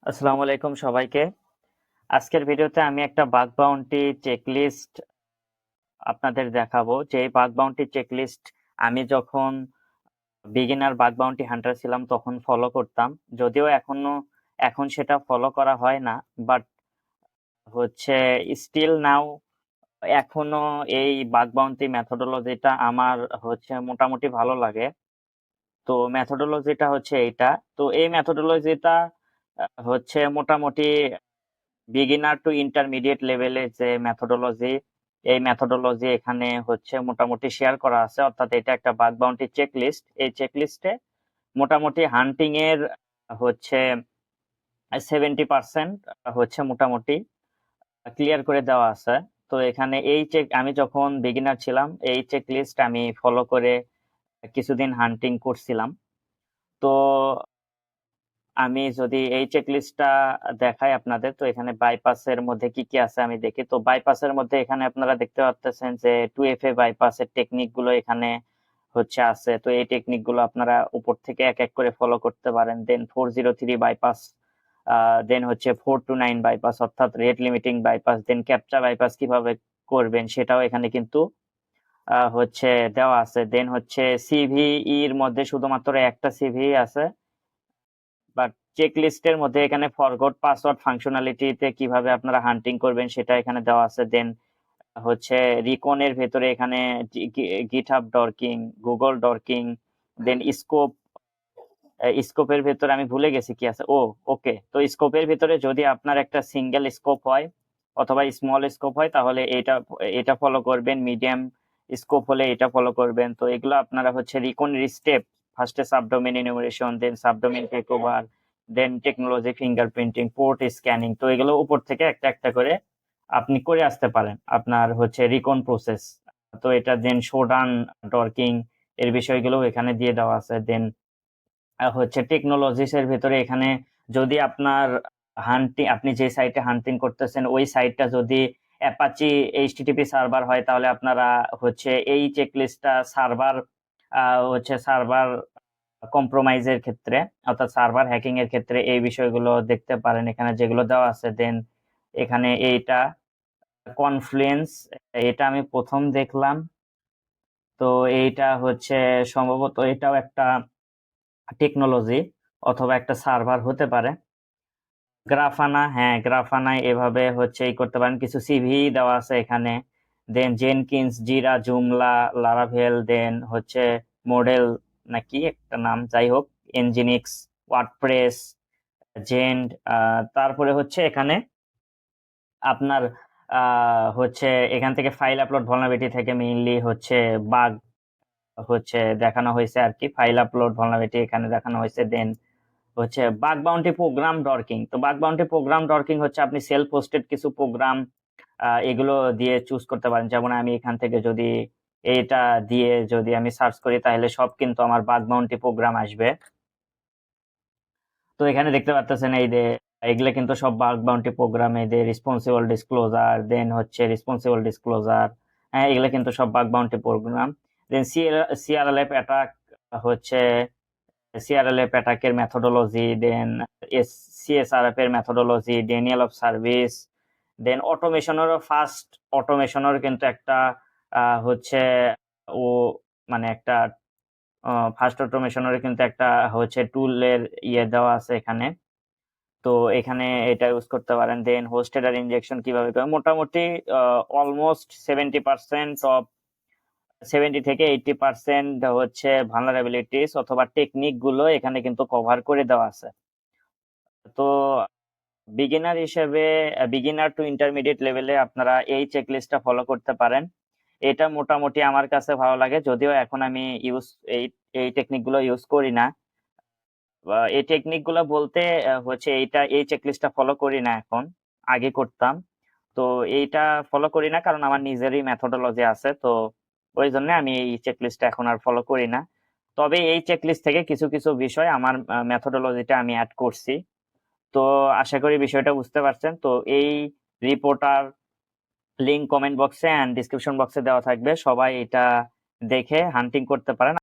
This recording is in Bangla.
আসসালামু আলাইকুম সবাইকে। আজকের ভিডিওতে আমি একটা বাগ বাউন্টি চেকলিস্ট আপনাদের দেখাবো। যে এই বাগ বাউন্টি চেকলিস্ট আমি যখন বিগিনার বাগ বাউন্টি হান্টার ছিলাম তখন ফলো করতাম। যদিও এখন সেটা ফলো করা হয় না, বাট হচ্ছে স্টিল নাও এখনো এই বাগ বাউন্টি মেথোডোলজিটা আমার মোটামুটি ভালো লাগে। তো মেথোডোলজিটা হচ্ছে এইটা। তো এই মেথোডোলজিটা মোটামুটি বিগিনার টু ইন্টারমিডিয়েট লেভেলের যে মেথোডোলজি, এই মেথোডোলজি এখানে মোটামুটি শেয়ার করা আছে। অর্থাৎ এটা একটা বাগ বাউন্টি চেকলিস্ট। এই চেকলিস্টে মোটামুটি হান্টিং এর হচ্ছে 70% মোটামুটি ক্লিয়ার করে দেওয়া আছে। তো এখানে আমি যখন বিগিনার ছিলাম এই চেকলিস্ট আমি ফলো করে কিছুদিন হান্টিং করছিলাম। তো আমি যদি এই চেকলিস্টটা দেখাই আপনাদের, তো এখানে বাইপাসের মধ্যে কি কি আছে আমি দেখি। তো বাইপাসের মধ্যে এখানে আপনারা দেখতে পাচ্ছেন যে 2FA বাইপাসের টেকনিক গুলো এখানে আছে। তো এই টেকনিক গুলো আপনারা উপর থেকে এক এক করে ফলো করতে পারেন। দেন 403 বাইপাস, দেন 429 বাইপাস অর্থাৎ রেট লিমিটিং বাইপাস, দেন ক্যাপচা বাইপাস কিভাবে করবেন সেটাও এখানে কিন্তু দেওয়া আছে। দেন সিভিই এর মধ্যে শুধুমাত্র একটা সিভি আছে, বাট চেক লিস্টের মধ্যে এখানে ফরগট পাসওয়ার্ড ফাংশনালিটিতে কিভাবে আপনারা হান্টিং করবেন সেটা এখানে দেওয়া আছে। দেন রিকনের ভেতরে এখানে গিটহাব ডরকিং, গুগল ডরকিং, দেন স্কোপের ভেতরে আমি ভুলে গেছি কি আছে। ওকে, তো স্কোপের ভেতরে যদি আপনার একটা সিঙ্গেল স্কোপ হয় অথবা স্মল স্কোপ হয় তাহলে এটা এটা ফলো করবেন। মিডিয়াম স্কোপ হলে এটা ফলো করবেন। তো এগুলো আপনারা রিকনের স্টেপ, ফার্স্টে সাবডোমেন ইনুমারেশন, দেন সাবডোমেন টেক ওভার, দেন টেকনোলজি ফিঙ্গারপ্রিন্টিং, পোর্ট স্ক্যানিং, তো এগুলো উপর থেকে একটা একটা করে আপনি করে আসতে পারেন আপনার রিকন প্রসেস। তো এটা দেন শোডাউন ডরকিং এর বিষয়গুলো এখানে দিয়ে দেওয়া আছে। দেন টেকনোলজিস এর ভেতরে এখানে যদি আপনার আপনি যে সাইটে হান্টিং করতেছেন ওই সাইটটা যদি অ্যাপাচি এইচটিটিপি সার্ভার হয় তাহলে আপনারা এই চেকলিস্টটা সার্ভার কম্প্রোমাইজের ক্ষেত্রে অর্থাৎ সার্ভার হ্যাকিং এর ক্ষেত্রে এই বিষয়গুলো দেখতে পারেন এখানে যেগুলো দেওয়া আছে। দেন এখানে এইটা কনফ্লুয়েন্স, এটা আমি প্রথম দেখলাম। তো এইটা সম্ভবত এটাও একটা টেকনোলজি অথবা একটা সার্ভার হতে পারে। গ্রাফানা, হ্যাঁ গ্রাফানায় এভাবে এই করতে পারেন। কিছু সিভি দেওয়া আছে এখানে। দেন জেনকিন্স, জিরা, জুমলা, লারাভেল, দেন মডেল নাকি একটা নাম, যাই হোক, এনজিনিক্স, ওয়ার্ডপ্রেস, জেন্ড। তারপরে এখানে আপনার এখান থেকে ফাইল আপলোড ভলনারেবিলিটি থেকে মেইনলি বাগ দেখানো হয়েছে আর কি। ফাইল আপলোড ভলনারেবিলিটি এখানে দেখানো হয়েছে। দেন বাগ বাউন্টি প্রোগ্রাম ডরকিং। তো বাগ বাউন্টি প্রোগ্রাম ডরকিং আপনি সেলফ হোস্টেড কিছু প্রোগ্রাম এগুলো দিয়ে চুজ করতে পারেন। যেমন আমি এখান থেকে যদি এটা দিয়ে যদি আমি সার্চ করি তাহলে সব কিন্তু আমার বাগ বাউন্টি প্রোগ্রাম আসবে। তো এখানে দেখতে পাচ্ছেন এই যে এগুলো কিন্তু সব বাগ বাউন্টি প্রোগ্রাম। এই যে responsible disclosure, then responsible disclosure, হ্যাঁ এগুলো কিন্তু সব bug bounty program. Then CRLF attack হচ্ছে সিআরএলএফ অ্যাটাকের মেথোডোলজি, দেন সিএসআরএফ এর methodology, denial of service, then অটোমেশনেরও ফাস্ট অটোমেশনের কিন্তু একটা হচ্ছে ও মানে একটা ফাস্ট অটোমেশনের কিন্তু একটা টুলের দেওয়া আছে এখানে। তো এখানে এটা ইউজ করতে পারেন। দেন হোস্টেড আর ইনজেকশন কিভাবে করবেন, মোটামুটি অলমোস্ট 70% অফ 70 থেকে 80% ভালনারেবিলিটিস অথবা টেকনিক গুলো এখানে কিন্তু কভার করে দেওয়া আছে। তো বিগিনার হিসেবে, বিগিনার টু ইন্টারমিডিয়েট লেভেলে আপনারা এই চেকলিস্টটা ফলো করতে পারেন। এটা মোটামুটি আমার কাছে ভালো লাগে, যদিও এখন আমি এই এই টেকনিক গুলো ইউজ করি না। এই টেকনিক গুলো বলতে এই চেকলিস্টটা ফলো করি না এখন, আগে করতাম। তো এইটা ফলো করি না কারণ আমার নিজেরই মেথোডোলজি আছে। তো ওই জন্য আমি এই চেকলিস্টটা এখন আর ফলো করি না। তবে এই চেকলিস্ট থেকে কিছু কিছু বিষয় আমার মেথোডোলজিটা আমি অ্যাড করছি। তো আশা করি বিষয়টা বুঝতে পারছেন। তো এই রিপোর্টার লিংক কমেন্ট বক্সে এন্ড ডিসক্রিপশন বক্সে দেওয়া থাকবে, সবাই এটা দেখে হান্টিং করতে পারেন।